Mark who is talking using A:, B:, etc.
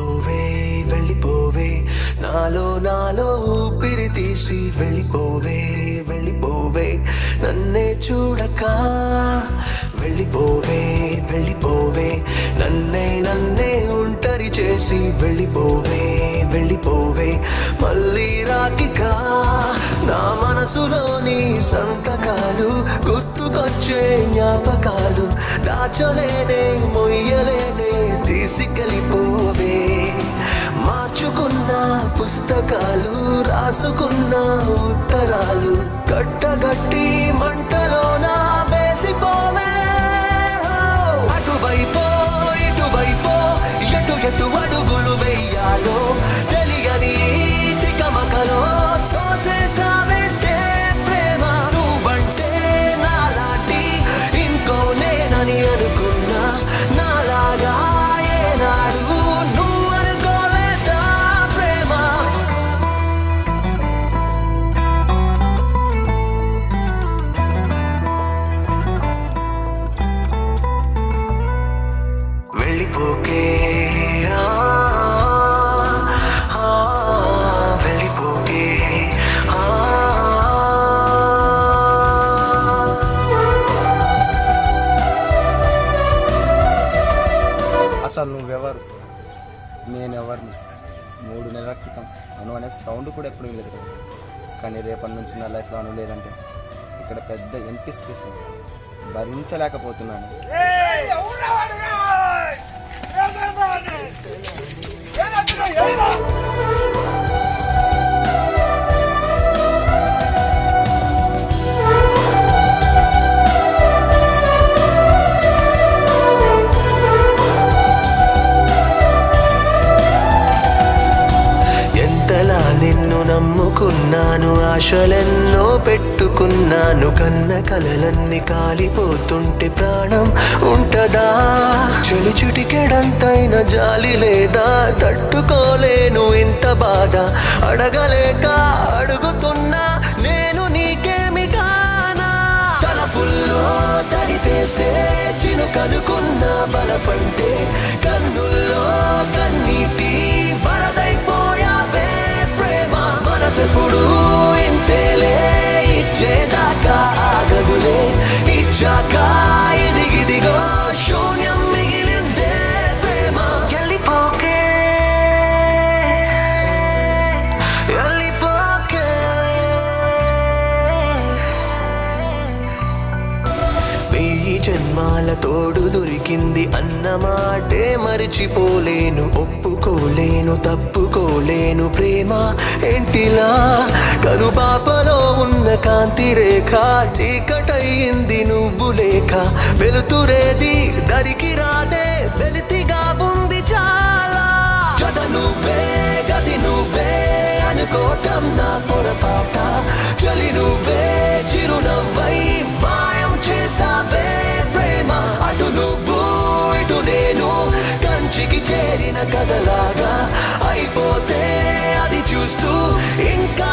A: వెళ్ళిపోవే వెళ్ళిపోవే నాలో నాలో ఊపిరి తీసి వెళ్ళిపోవే వెళ్ళిపోవే నన్నే చూడక వెళ్ళిపోవే వెళ్ళిపోవే నన్నే ఒంటరి చేసి వెళ్ళిపోవే వెళ్ళిపోవే మళ్ళీ రాకిక నా మనసులోని సంతకాలు గుర్తుకొచ్చే జ్ఞాపకాలు దాచలేనే మొయ్యలేనే తీసుకెళ్ళిపోవే మార్చుకున్న పుస్తకాలు రాసుకున్న ఉత్తరాలు కట్టగట్టి మంటలోన వేసిపోవే అటువైపో ఇటువైపో ఎటు ఎటు అడుగులు వెయ్యాలో తెలియని తికమకలో తోసేసావంటే ప్రేమ నువ్వంటే నాలాంటి ఇంకో నేనని అనుకున్నా నాలాగా ఏనాడు నువ్వు అనుకోలేదా ప్రేమ వెళ్ళిపోకే వెళ్ళిపోకే
B: అసలు నువ్వెవరు నేనెవరిని 3 నెలల క్రితం అను అనే సౌండ్ కూడా ఎప్పుడు వినలేదు కదా. కానీ రేపటి నుంచి నా లైఫ్లో అను లేదంటే ఇక్కడ పెద్ద ఎంపీ స్పేస్ ఉంది. భరించలేకపోతున్నాను.
A: ఎంతలా నిన్ను నమ్ముకున్నాను ఆశలెన్నో పెట్టుకున్నాను కన్న కలలన్నీ కాలిపోతుంటే ప్రాణం ఉంటదా చెలి చుటికెడంతైన జాలి లేదా తట్టుకోలేను ఇంత బాధ అడగలేక అడుగుతున్నా నేను నీకేమి కానా తలపుల్లో తడిపేసే చినుకనుకున్న బలపంటే కన్నుల్లో కన్నీటి వరదైపోయావే ప్రేమ మనసెప్పుడు ఇంతేలే ఇచ్చేదాకా ఆగదులే ఇచ్చాక ఇదిగిదిగో శూన్యం మిగిలిందే ప్రేమ వెళ్ళిపోకే వెళ్ళిపోకే వెయ్యి జన్మాల తోడు దొరికింది అన్న మాటే మరిచిపోలేను ఒప్పుకోలేను తప్పుకోలేను ప్రేమ ఏంటిలా కనుపాపలో ఉన్న కాంతి రేఖ చీకటయింది నువ్వు లేక వెలుతురేది దరికి రాదే వెలితిగా ఉంది చాలా జత నువ్వే గది నువ్వే అనుకోవటం నా పొరపాట చలి నువ్వే చిరునవ్వై మాయం చేసావే ప్రేమ అటు నువ్వు ఇటు నేను కంచికి చేరిన కథలాగా అయిపోతే అది చూస్తూ ఇంకా